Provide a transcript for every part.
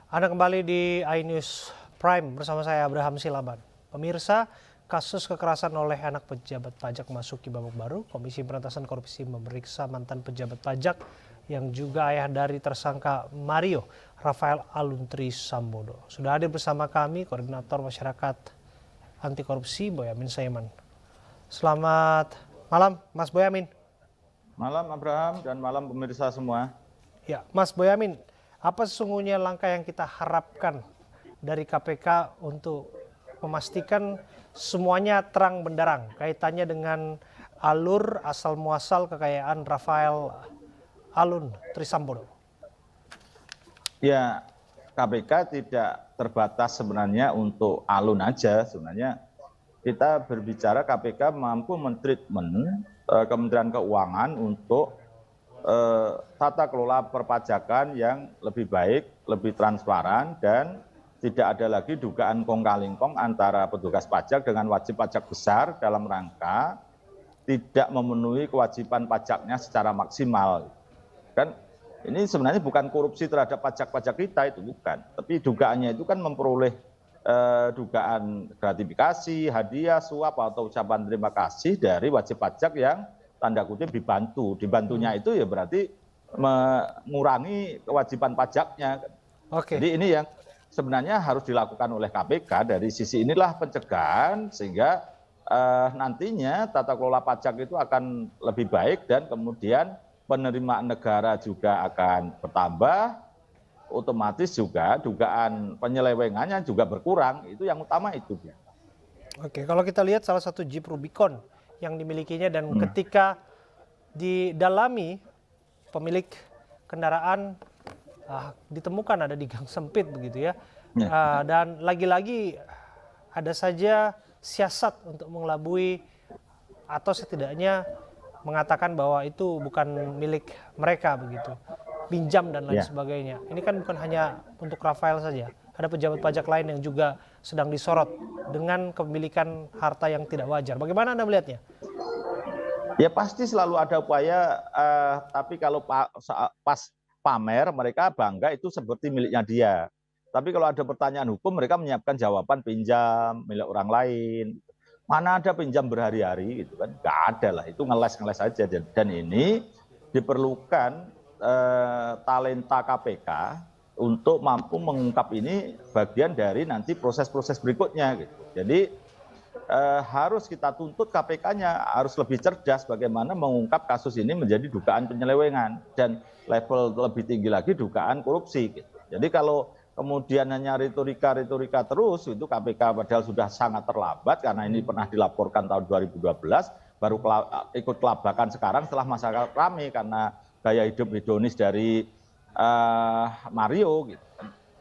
Anda kembali di iNews Prime bersama saya Abraham Silaban. Pemirsa, kasus kekerasan oleh anak pejabat pajak memasuki babak baru. Komisi Pemberantasan Korupsi memeriksa mantan pejabat pajak yang juga ayah dari tersangka Mario, Rafael Aluntri Sambodo. Sudah hadir bersama kami Koordinator Masyarakat Anti Korupsi Boyamin Saiman. Selamat malam Mas Boyamin. Malam Abraham dan malam pemirsa semua. Ya, Mas Boyamin, apa sesungguhnya langkah yang kita harapkan dari KPK untuk memastikan semuanya terang benderang kaitannya dengan alur asal muasal kekayaan Rafael Alun Trisambodo? Ya, KPK tidak terbatas sebenarnya untuk Alun aja. Sebenarnya kita berbicara KPK mampu mentreatment Kementerian Keuangan untuk tata kelola perpajakan yang lebih baik, lebih transparan, dan tidak ada lagi dugaan kong-kali-kong antara petugas pajak dengan wajib pajak besar dalam rangka tidak memenuhi kewajiban pajaknya secara maksimal. Kan ini sebenarnya bukan korupsi terhadap pajak-pajak kita, itu bukan. Tapi dugaannya itu kan memperoleh dugaan gratifikasi, hadiah, suap, atau ucapan terima kasih dari wajib pajak yang tanda kutip dibantu. Dibantunya itu ya berarti mengurangi kewajiban pajaknya. Oke. Jadi ini yang sebenarnya harus dilakukan oleh KPK. Dari sisi inilah pencegahan sehingga nantinya tata kelola pajak itu akan lebih baik dan kemudian penerimaan negara juga akan bertambah, otomatis juga dugaan penyelewengannya juga berkurang. Itu yang utama itu. Oke, kalau kita lihat salah satu Jeep Rubicon yang dimilikinya dan ketika didalami pemilik kendaraan ditemukan ada di gang sempit begitu ya. Dan lagi-lagi ada saja siasat untuk mengelabui atau setidaknya mengatakan bahwa itu bukan milik mereka begitu. Pinjam dan lain sebagainya. Ini kan bukan hanya untuk Rafael saja. Ada pejabat pajak lain yang juga sedang disorot dengan kepemilikan harta yang tidak wajar. Bagaimana Anda melihatnya? Ya pasti selalu ada upaya, tapi kalau pas pamer mereka bangga itu seperti miliknya dia. Tapi kalau ada pertanyaan hukum mereka menyiapkan jawaban pinjam milik orang lain. Mana ada pinjam berhari-hari gitu kan? Nggak ada lah, itu ngeles-ngeles aja. Dan ini diperlukan talenta KPK untuk mampu mengungkap ini bagian dari nanti proses-proses berikutnya gitu. Jadi harus kita tuntut KPK-nya harus lebih cerdas bagaimana mengungkap kasus ini menjadi dugaan penyelewengan dan level lebih tinggi lagi dugaan korupsi gitu. Jadi kalau kemudian hanya retorika terus itu KPK padahal sudah sangat terlambat karena ini pernah dilaporkan tahun 2012 baru ikut kelabakan sekarang setelah masyarakat ramai karena gaya hidup hedonis dari Mario gitu.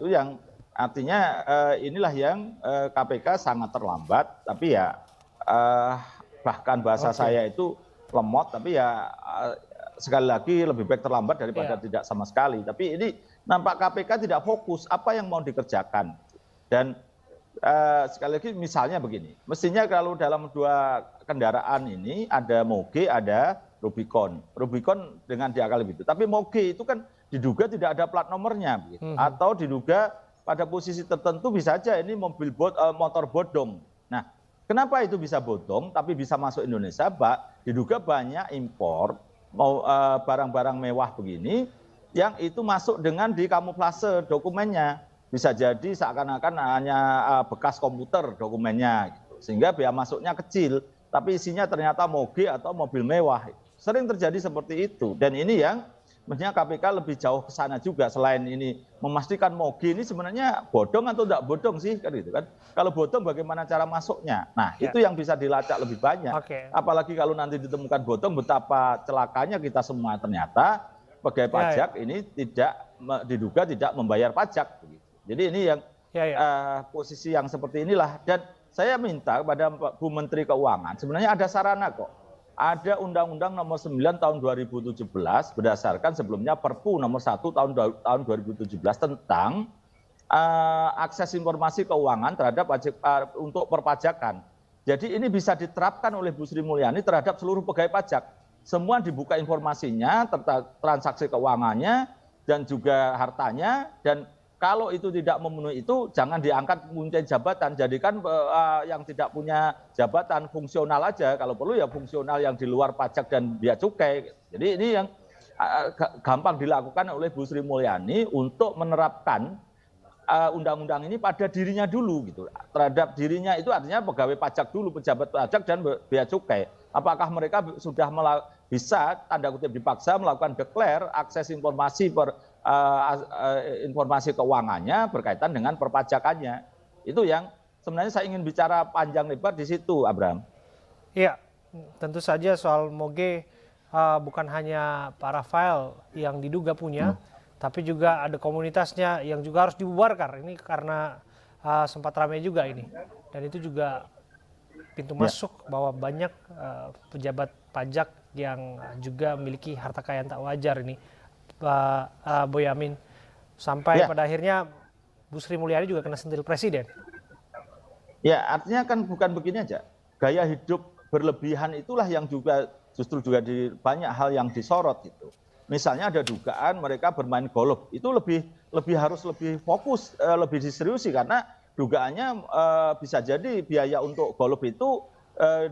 Itu yang artinya inilah yang KPK sangat terlambat, tapi ya bahkan bahasa saya itu lemot, tapi ya sekali lagi lebih baik terlambat daripada tidak sama sekali. Tapi ini nampak KPK tidak fokus apa yang mau dikerjakan. Dan sekali lagi misalnya begini, mestinya kalau dalam dua kendaraan ini ada Moge, ada Rubicon. Rubicon dengan diakali itu. Tapi Moge itu kan diduga tidak ada plat nomornya, begitu. Atau diduga pada posisi tertentu bisa saja ini motor bodong. Nah, kenapa itu bisa bodong tapi bisa masuk Indonesia? Diduga banyak impor barang-barang mewah begini yang itu masuk dengan dikamuflase dokumennya. Bisa jadi seakan-akan hanya bekas komputer dokumennya, gitu. Sehingga biaya masuknya kecil, tapi isinya ternyata moge atau mobil mewah. Sering terjadi seperti itu. Dan ini yang mestinya KPK lebih jauh ke sana juga. Selain ini memastikan moge ini sebenarnya bodong atau tidak bodong sih, kan gitu kan. Kalau bodong bagaimana cara masuknya? Nah, itu yang bisa dilacak lebih banyak. Apalagi kalau nanti ditemukan bodong, betapa celakanya kita semua ternyata pegawai pajak ini tidak diduga tidak membayar pajak. Jadi ini yang posisi yang seperti inilah. Dan saya minta kepada Bu Menteri Keuangan, sebenarnya ada sarana kok. Ada Undang-Undang nomor 9 tahun 2017 berdasarkan sebelumnya Perpu nomor 1 tahun 2017 tentang akses informasi keuangan terhadap untuk perpajakan. Jadi ini bisa diterapkan oleh Bu Sri Mulyani terhadap seluruh pegawai pajak. Semua dibuka informasinya, transaksi keuangannya, dan juga hartanya, dan kalau itu tidak memenuhi itu, jangan diangkat punya jabatan. Jadikan yang tidak punya jabatan fungsional aja. Kalau perlu ya fungsional yang di luar pajak dan bea cukai. Jadi ini yang gampang dilakukan oleh Bu Sri Mulyani untuk menerapkan undang-undang ini pada dirinya dulu gitu. Terhadap dirinya itu artinya pegawai pajak dulu, pejabat pajak dan bea cukai. Apakah mereka sudah bisa tanda kutip dipaksa melakukan declare akses informasi informasi keuangannya berkaitan dengan perpajakannya. Itu yang sebenarnya saya ingin bicara panjang lebar di situ, Abraham. Iya, tentu saja soal Moge bukan hanya Pak Rafael yang diduga punya, tapi juga ada komunitasnya yang juga harus dibubarkan. Ini karena sempat ramai juga ini. Dan itu juga pintu masuk bahwa banyak pejabat pajak yang juga memiliki harta kekayaan tak wajar ini, Pak Boyamin. Sampai pada akhirnya Bu Sri Mulyani juga kena sentil presiden. Ya, artinya kan bukan begini aja. Gaya hidup berlebihan itulah yang juga justru juga di banyak hal yang disorot gitu. Misalnya ada dugaan mereka bermain golf, itu harus lebih fokus, lebih diseriusi karena dugaannya bisa jadi biaya untuk golf itu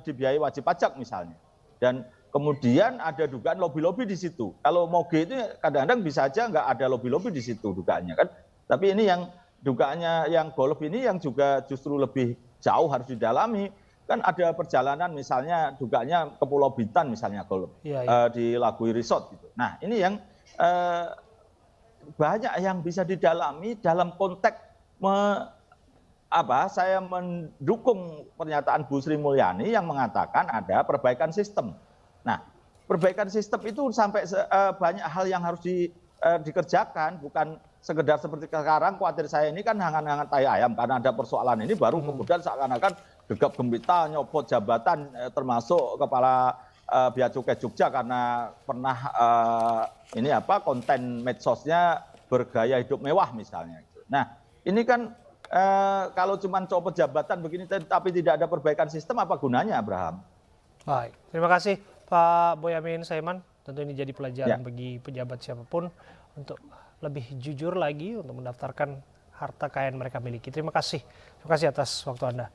dibiayai wajib pajak misalnya. Dan kemudian ada dugaan lobby-lobby di situ. Kalau Moge itu kadang-kadang bisa aja nggak ada lobby-lobby di situ dugaannya kan. Tapi ini yang dugaannya yang golf ini yang juga justru lebih jauh harus didalami. Kan ada perjalanan misalnya dugaannya ke Pulau Bintan misalnya golf di Lagoi Resort gitu. Nah ini yang banyak yang bisa didalami dalam konteks saya mendukung pernyataan Bu Sri Mulyani yang mengatakan ada perbaikan sistem. Nah, perbaikan sistem itu sampai banyak hal yang harus dikerjakan, bukan sekedar seperti sekarang. Khawatir saya ini kan hangat-hangat tai ayam karena ada persoalan ini baru kemudian seakan-akan gegap gempita nyopot jabatan termasuk kepala Bea Cukai Jogja karena pernah konten medsosnya bergaya hidup mewah misalnya. Nah, ini kan kalau cuma copot jabatan begini tapi tidak ada perbaikan sistem apa gunanya, Abraham? Baik, terima kasih Pak Boyamin Saiman. Tentu ini jadi pelajaran bagi pejabat siapapun untuk lebih jujur lagi untuk mendaftarkan harta kekayaan mereka miliki. Terima kasih atas waktu Anda.